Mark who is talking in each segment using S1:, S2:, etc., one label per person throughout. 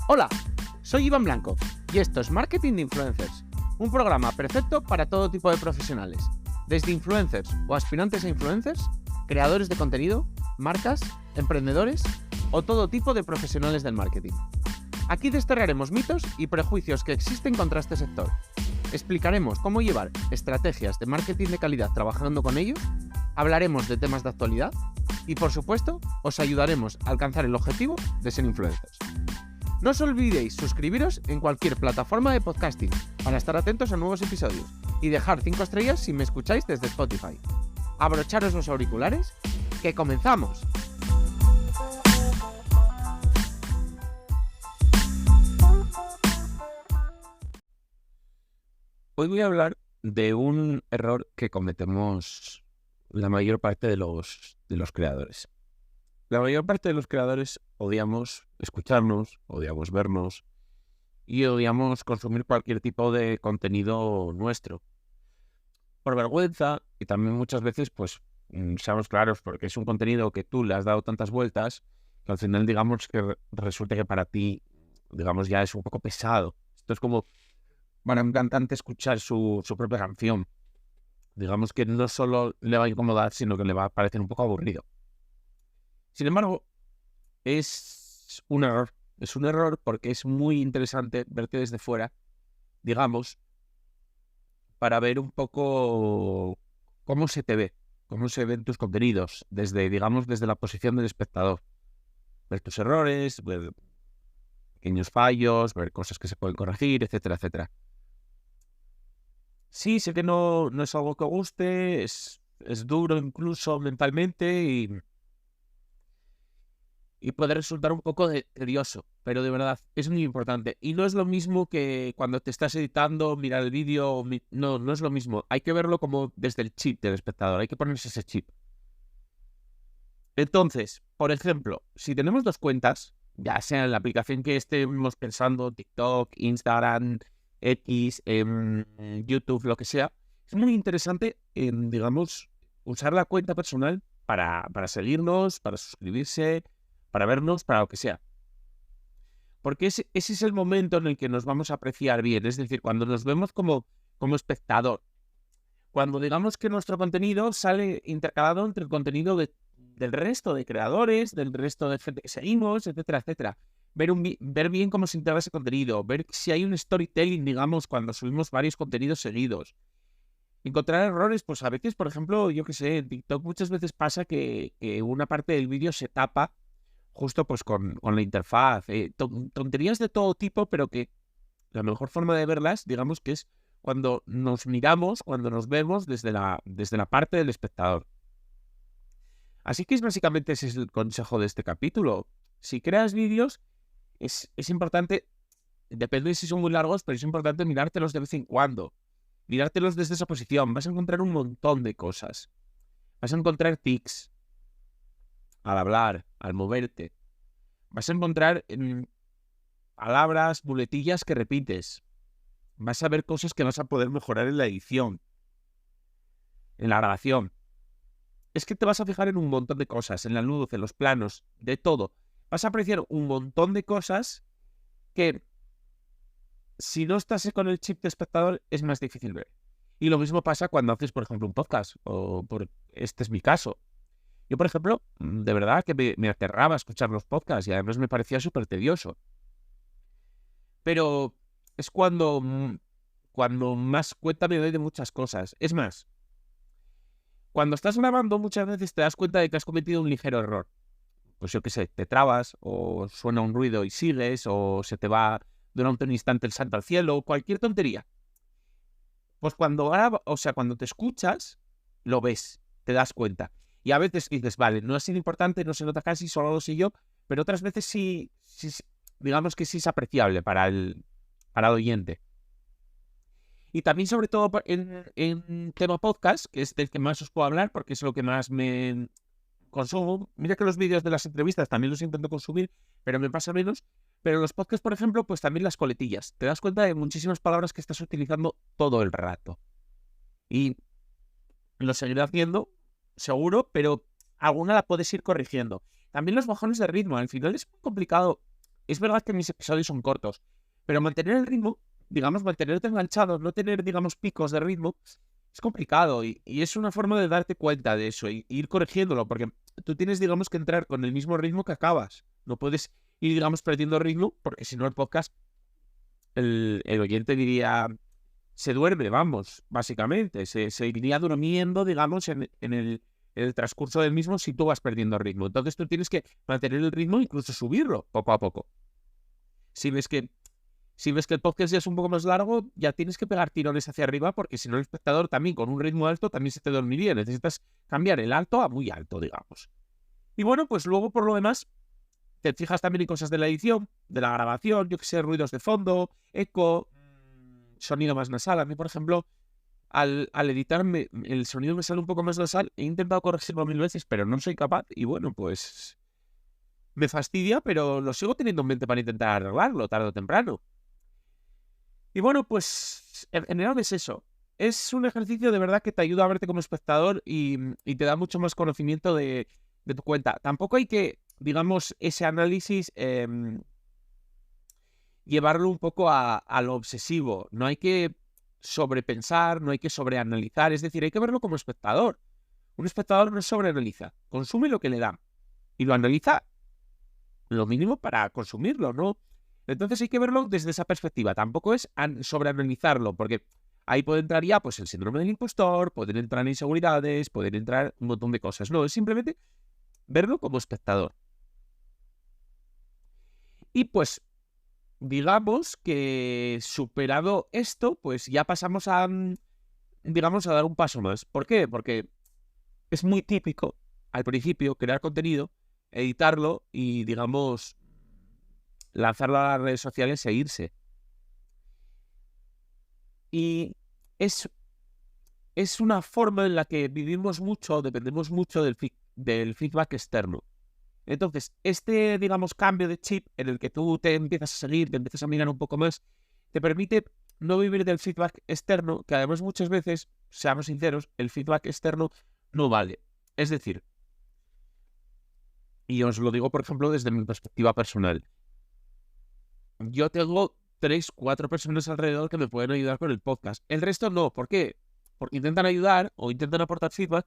S1: Hola, soy Iván Blanco y esto es Marketing de Influencers, un programa perfecto para todo tipo de profesionales, desde influencers o aspirantes a influencers, creadores de contenido, marcas, emprendedores o todo tipo de profesionales del marketing. Aquí desterraremos mitos y prejuicios que existen contra este sector. Explicaremos cómo llevar estrategias de marketing de calidad trabajando con ellos, hablaremos de temas de actualidad y, por supuesto, os ayudaremos a alcanzar el objetivo de ser influencers. No os olvidéis suscribiros en cualquier plataforma de podcasting para estar atentos a nuevos episodios y dejar 5 estrellas si me escucháis desde Spotify. Abrocharos los auriculares, que comenzamos. Hoy voy a hablar de un error que cometemos la mayor parte de los creadores. La mayor parte de los creadores odiamos escucharnos, odiamos vernos y odiamos consumir cualquier tipo de contenido nuestro. Por vergüenza y también muchas veces, pues, seamos claros, porque es un contenido que tú le has dado tantas vueltas que al final, digamos, que resulta que para ti, digamos, ya es un poco pesado. Esto es como para un cantante escuchar su propia canción. Digamos que no solo le va a incomodar, sino que le va a parecer un poco aburrido. Sin embargo, es un error. Es un error porque es muy interesante verte desde fuera, digamos, para ver un poco cómo se te ve, cómo se ven tus contenidos, desde, digamos, desde la posición del espectador. Ver tus errores, ver pequeños fallos, ver cosas que se pueden corregir, etcétera, etcétera. Sí, sé que no es algo que guste, es duro incluso mentalmente y puede resultar un poco tedioso, pero de verdad es muy importante. Y no es lo mismo que cuando te estás editando, mirar el vídeo, no es lo mismo. Hay que verlo como desde el chip del espectador, hay que ponerse ese chip. Entonces, por ejemplo, si tenemos dos cuentas, ya sea en la aplicación que estemos pensando, TikTok, Instagram, X, YouTube, lo que sea, es muy interesante, digamos, usar la cuenta personal para seguirnos, para suscribirse, para vernos, para lo que sea. Porque ese es el momento en el que nos vamos a apreciar bien, es decir, cuando nos vemos como espectador. Cuando digamos que nuestro contenido sale intercalado entre el contenido del resto de creadores, del resto de gente que seguimos, etcétera, etcétera. Ver bien cómo se integra ese contenido, ver si hay un storytelling, digamos, cuando subimos varios contenidos seguidos. Encontrar errores, pues a veces, por ejemplo, yo que sé, en TikTok muchas veces pasa que una parte del vídeo se tapa justo pues con la interfaz. Tonterías de todo tipo, pero que la mejor forma de verlas, digamos, que es cuando nos miramos, cuando nos vemos desde la parte del espectador. Así que básicamente ese es el consejo de este capítulo. Si creas vídeos, es importante, depende si son muy largos, pero es importante mirártelos de vez en cuando. Mirártelos desde esa posición. Vas a encontrar un montón de cosas. Vas a encontrar tics al hablar, al moverte. Vas a encontrar palabras, muletillas que repites. Vas a ver cosas que vas a poder mejorar en la edición, en la grabación. Es que te vas a fijar en un montón de cosas, en la luz, en los planos, de todo. Vas a apreciar un montón de cosas que, si no estás con el chip de espectador, es más difícil ver. Y lo mismo pasa cuando haces, por ejemplo, un podcast, este es mi caso. Yo, por ejemplo, de verdad que me aterraba escuchar los podcasts y además me parecía súper tedioso. Pero es cuando más cuenta me doy de muchas cosas. Es más, cuando estás grabando muchas veces te das cuenta de que has cometido un ligero error. Pues yo qué sé, te trabas o suena un ruido y sigues o se te va durante un instante el santo al cielo, cualquier tontería. Pues cuando cuando te escuchas, lo ves, te das cuenta. Y a veces dices, vale, no ha sido importante, no se nota casi, solo lo sé yo, pero otras veces sí, digamos que sí es apreciable para el oyente. Y también, sobre todo, en tema podcast, que es del que más os puedo hablar, porque es lo que más me consumo. Mira que los vídeos de las entrevistas también los intento consumir, pero me pasa menos. Pero los podcasts, por ejemplo, pues también las coletillas. Te das cuenta de muchísimas palabras que estás utilizando todo el rato. Y lo seguiré haciendo, seguro, pero alguna la puedes ir corrigiendo. También los bajones de ritmo. Al final es muy complicado es verdad que mis episodios son cortos, pero mantener el ritmo, digamos, mantenerte enganchado, no tener, digamos, picos de ritmo, es complicado y es una forma de darte cuenta de eso y ir corrigiéndolo, porque tú tienes, digamos, que entrar con el mismo ritmo que acabas. No puedes ir, digamos, perdiendo ritmo, porque si no el podcast, el oyente diría, se duerme, vamos, básicamente. Se iría durmiendo, digamos, en el transcurso del mismo si tú vas perdiendo ritmo. Entonces tú tienes que mantener el ritmo e incluso subirlo poco a poco. Si ves que el podcast ya es un poco más largo, ya tienes que pegar tirones hacia arriba, porque si no el espectador también con un ritmo alto también se te dormiría. Necesitas cambiar el alto a muy alto, digamos. Y bueno, pues luego por lo demás te fijas también en cosas de la edición, de la grabación, yo que sé, ruidos de fondo, eco, sonido más nasal. A mí, por ejemplo, al editar el sonido me sale un poco más nasal. He intentado corregirlo 1000 veces, pero no soy capaz. Y bueno, pues me fastidia, pero lo sigo teniendo en mente para intentar arreglarlo tarde o temprano. Y bueno, pues en general es eso. Es un ejercicio de verdad que te ayuda a verte como espectador y te da mucho más conocimiento de tu cuenta. Tampoco hay que, digamos, ese análisis llevarlo un poco a lo obsesivo. No hay que sobrepensar, no hay que sobreanalizar. Es decir, hay que verlo como espectador. Un espectador no sobreanaliza, consume lo que le dan y lo analiza lo mínimo para consumirlo, ¿no? Entonces hay que verlo desde esa perspectiva. Tampoco es sobreanalizarlo, porque ahí puede entrar ya pues el síndrome del impostor, pueden entrar inseguridades, pueden entrar un montón de cosas. No, es simplemente verlo como espectador. Y pues digamos que superado esto, pues ya pasamos a, digamos, a dar un paso más. ¿Por qué? Porque es muy típico al principio crear contenido, editarlo y, digamos, lanzarlo a las redes sociales e irse. Y es una forma en la que vivimos mucho, dependemos mucho del feedback externo. Entonces, digamos, cambio de chip en el que tú te empiezas a seguir, te empiezas a mirar un poco más, te permite no vivir del feedback externo, que además muchas veces, seamos sinceros, el feedback externo no vale. Es decir, y os lo digo, por ejemplo, desde mi perspectiva personal, yo tengo 3, 4 personas alrededor que me pueden ayudar con el podcast. El resto no. ¿Por qué? Porque intentan ayudar o intentan aportar feedback,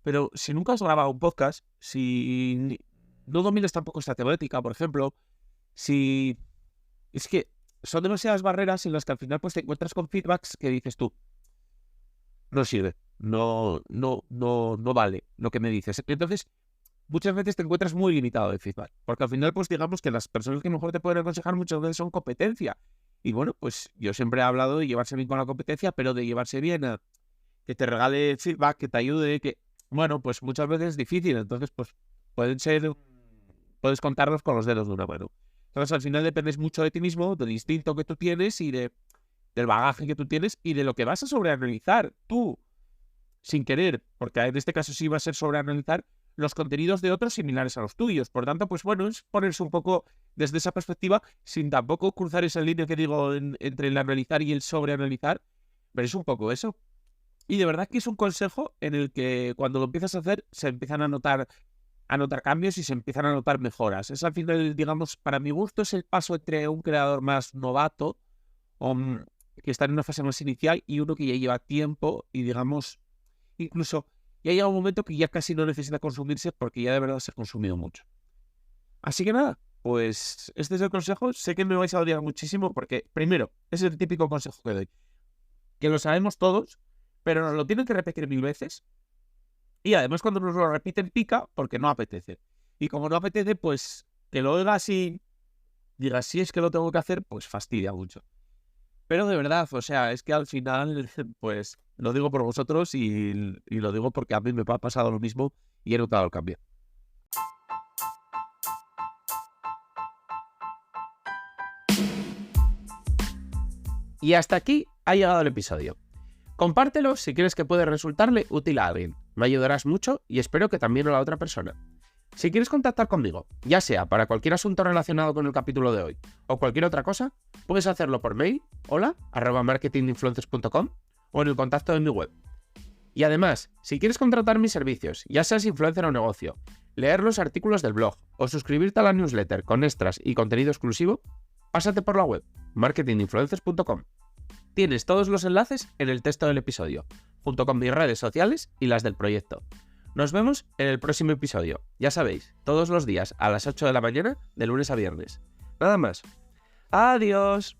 S1: pero si nunca has grabado un podcast, si no dominas tampoco esta temática, por ejemplo, si... Es que son demasiadas barreras en las que al final pues te encuentras con feedbacks que dices tú, no sirve, no vale lo que me dices. Entonces, muchas veces te encuentras muy limitado de feedback, porque al final pues digamos que las personas que mejor te pueden aconsejar muchas veces son competencia. Y bueno, pues yo siempre he hablado de llevarse bien con la competencia, pero de llevarse bien a que te regale feedback, que te ayude, que, bueno, pues muchas veces es difícil. Entonces, pues puedes contarlos con los dedos de una mano. Entonces, al final dependes mucho de ti mismo, del instinto que tú tienes y del bagaje que tú tienes y de lo que vas a sobreanalizar tú, sin querer, porque en este caso sí va a ser sobreanalizar los contenidos de otros similares a los tuyos. Por tanto, pues bueno, es ponerse un poco desde esa perspectiva, sin tampoco cruzar esa línea que digo entre el analizar y el sobreanalizar, pero es un poco eso. Y de verdad que es un consejo en el que cuando lo empiezas a hacer se empiezan a notar cambios y se empiezan a notar mejoras. Es al final, digamos, para mi gusto es el paso entre un creador más novato o que está en una fase más inicial y uno que ya lleva tiempo y, digamos, incluso ya llega un momento que ya casi no necesita consumirse porque ya de verdad se ha consumido mucho. Así que nada, pues este es el consejo. Sé que me vais a odiar muchísimo porque, primero, es el típico consejo que doy, que lo sabemos todos, pero nos lo tienen que repetir 1000 veces. Y además cuando nos lo repiten pica porque no apetece. Y como no apetece, pues que lo oigas y digas, si es que lo tengo que hacer, pues fastidia mucho. Pero de verdad, o sea, es que al final, pues lo digo por vosotros y lo digo porque a mí me ha pasado lo mismo y he notado el cambio. Y hasta aquí ha llegado el episodio. Compártelo si crees que puede resultarle útil a alguien. Me ayudarás mucho y espero que también a la otra persona. Si quieres contactar conmigo, ya sea para cualquier asunto relacionado con el capítulo de hoy o cualquier otra cosa, puedes hacerlo por mail, hola@marketinginfluencers.com o en el contacto de mi web. Y además, si quieres contratar mis servicios, ya seas influencer o negocio, leer los artículos del blog o suscribirte a la newsletter con extras y contenido exclusivo, pásate por la web marketinginfluencers.com. Tienes todos los enlaces en el texto del episodio, junto con mis redes sociales y las del proyecto. Nos vemos en el próximo episodio. Ya sabéis, todos los días a las 8 de la mañana, de lunes a viernes. Nada más. ¡Adiós!